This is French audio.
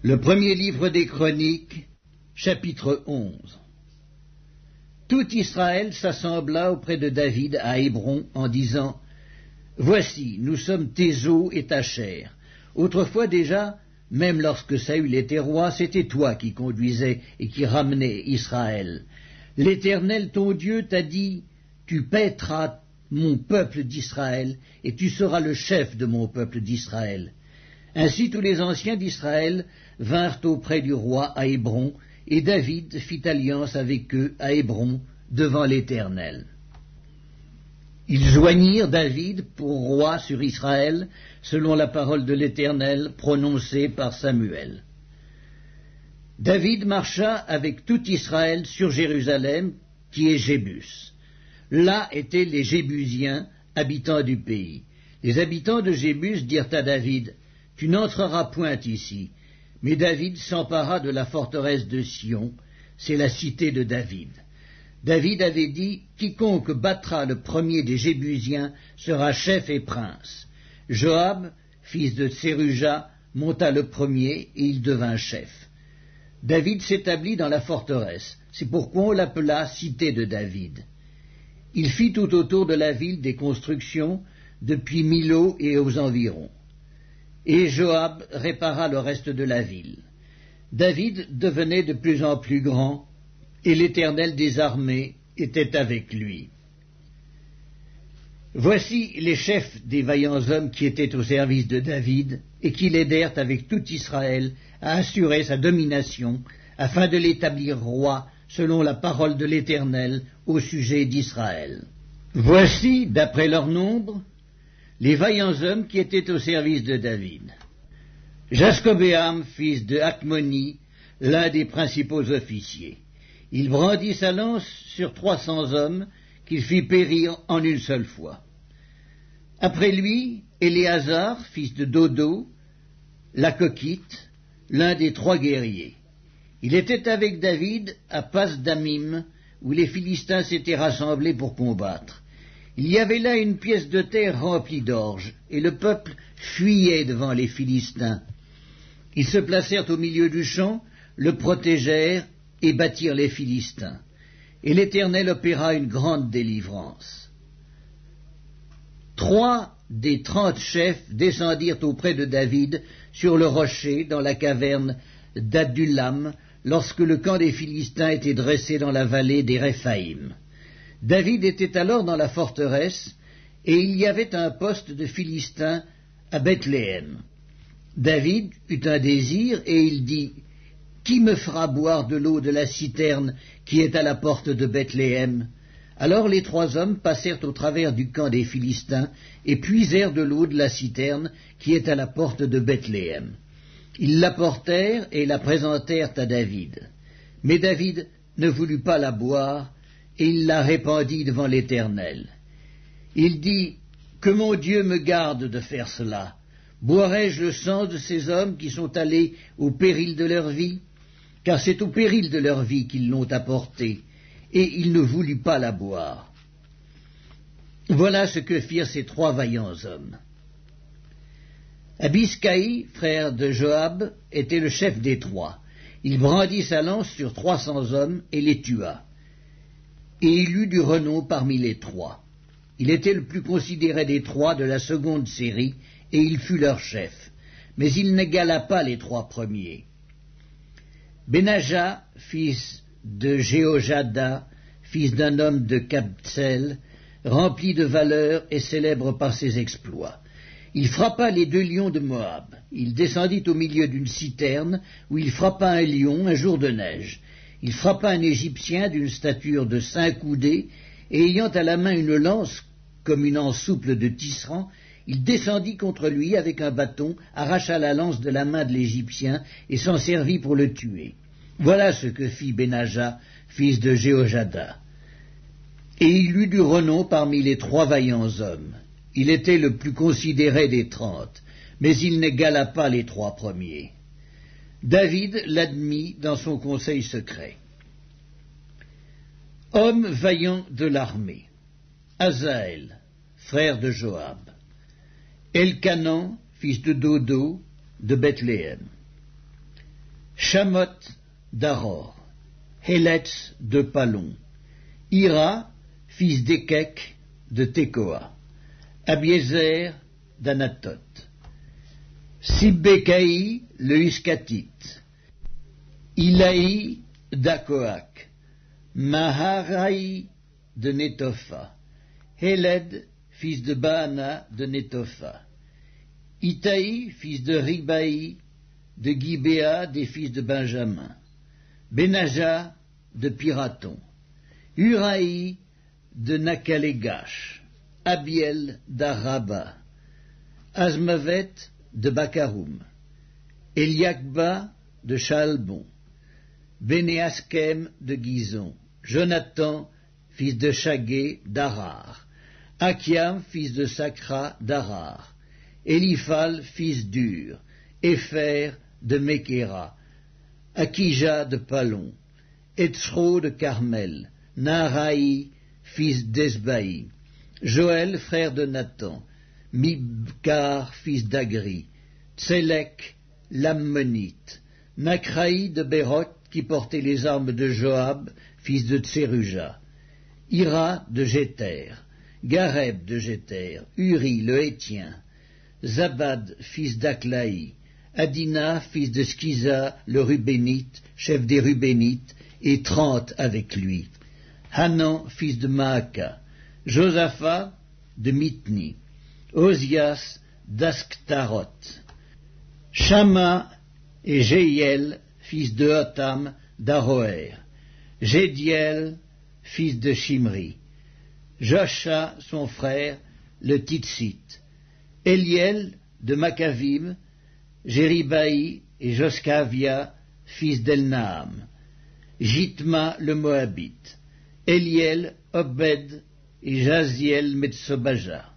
Le premier livre des Chroniques, chapitre 11. Tout Israël s'assembla auprès de David à Hébron en disant « Voici, nous sommes tes os et ta chair. Autrefois déjà, même lorsque Saül était roi, c'était toi qui conduisais et qui ramenais Israël. L'Éternel ton Dieu t'a dit « Tu paîtras mon peuple d'Israël et tu seras le chef de mon peuple d'Israël. » Ainsi tous les anciens d'Israël vinrent auprès du roi à Hébron, et David fit alliance avec eux à Hébron devant l'Éternel. Ils joignirent David pour roi sur Israël, selon la parole de l'Éternel prononcée par Samuel. David marcha avec tout Israël sur Jérusalem, qui est Jébus. Là étaient les Jébusiens, habitants du pays. Les habitants de Jébus dirent à David « Tu n'entreras point ici. » Mais David s'empara de la forteresse de Sion, c'est la cité de David. David avait dit « Quiconque battra le premier des Jébusiens sera chef et prince. » Joab, fils de Tseruja, monta le premier et il devint chef. David s'établit dans la forteresse, c'est pourquoi on l'appela cité de David. Il fit tout autour de la ville des constructions, depuis Milo et aux environs. Et Joab répara le reste de la ville. David devenait de plus en plus grand, et l'Éternel des armées était avec lui. Voici les chefs des vaillants hommes qui étaient au service de David, et qui l'aidèrent avec tout Israël à assurer sa domination, afin de l'établir roi, selon la parole de l'Éternel, au sujet d'Israël. Voici, d'après leur nombre, les vaillants hommes qui étaient au service de David. Jaskobéam, fils de Hakmoni, l'un des principaux officiers. Il brandit sa lance sur 300 hommes qu'il fit périr en une seule fois. Après lui, Éléazar, fils de Dodo, l'Akokite, l'un des 3 guerriers. Il était avec David à Pas-Damim, où les Philistins s'étaient rassemblés pour combattre. Il y avait là une pièce de terre remplie d'orge, et le peuple fuyait devant les Philistins. Ils se placèrent au milieu du champ, le protégèrent et battirent les Philistins. Et l'Éternel opéra une grande délivrance. 3 des 30 chefs descendirent auprès de David sur le rocher dans la caverne d'Adullam, lorsque le camp des Philistins était dressé dans la vallée des Réphaïm. David était alors dans la forteresse, et il y avait un poste de Philistins à Bethléem. David eut un désir, et il dit « Qui me fera boire de l'eau de la citerne qui est à la porte de Bethléem ?» Alors les 3 hommes passèrent au travers du camp des Philistins, et puisèrent de l'eau de la citerne qui est à la porte de Bethléem. Ils l'apportèrent et la présentèrent à David. Mais David ne voulut pas la boire, et il la répandit devant l'Éternel. Il dit « Que mon Dieu me garde de faire cela. Boirai-je le sang de ces hommes qui sont allés au péril de leur vie? Car c'est au péril de leur vie qu'ils l'ont apportée, et il ne voulut pas la boire. » Voilà ce que firent ces 3 vaillants hommes. Abiscaï, frère de Joab, était le chef des 3. Il brandit sa lance sur 300 hommes et les tua. Et il eut du renom parmi les 3. Il était le plus considéré des 3 de la seconde série, et il fut leur chef. Mais il n'égala pas les 3 premiers. Benaja, fils de Jéhojada, fils d'un homme de Kabtsel, rempli de valeur et célèbre par ses exploits. Il frappa les 2 lions de Moab. Il descendit au milieu d'une citerne, où il frappa un lion un jour de neige. Il frappa un Égyptien d'une stature de 5 coudées, et ayant à la main une lance comme une anse souple de tisserand, il descendit contre lui avec un bâton, arracha la lance de la main de l'Égyptien, et s'en servit pour le tuer. Voilà ce que fit Benaja, fils de Jéhojada. Et il eut du renom parmi les 3 vaillants hommes. Il était le plus considéré des 30, mais il n'égala pas les 3 premiers. David l'admit dans son conseil secret. Homme vaillant de l'armée. Azaël, frère de Joab. Elkanan, fils de Dodo, de Bethléem. Shamot d'Aror, Héletz de Palon, Ira, fils d'Ekek de Tekoa, Abiezer d'Anatot, Sibbekai le Huskatite, Ilaï d'Akoak, Maharaï de Netopha, Héled, fils de Baana de Netopha, Itaï, fils de Ribaï, de Gibéa des fils de Benjamin, Benaja de Piraton, Uraï de Nakalegash, Abiel d'Araba, Azmavet de Bakaroum, Eliakba de Chalbon, Bénéaskem de Gizon, Jonathan, fils de Chagué d'Arar, Akiam, fils de Sakra d'Arar, Eliphal, fils d'Ur, Épher de Mékéra, Akija de Palon, Etzro de Carmel, Naharaï, fils d'Esbaï, Joël, frère de Nathan, Mibkar, fils d'Agri, Tselek, l'Ammonite, Nakraï de Béroth, qui portait les armes de Joab, fils de Tseruja, Ira de Jéter, Gareb de Jéter, Uri le Hétien, Zabad, fils d'Aklaï, Adina, fils de Skiza, le Rubénite, chef des Rubénites, et 30 avec lui, Hanan, fils de Maaka, Josaphat de Mitni, Ozias d'Asktaroth, Shama et Jéiel, fils de Hotam d'Aroer, Jédiel, fils de Shimri, Josha, son frère, le Titsite, Eliel de Makavim, Jéribaï et Joskavia, fils d'Elnaam, Jitma le Moabite, Eliel, Obed et Jaziel Metsobaja.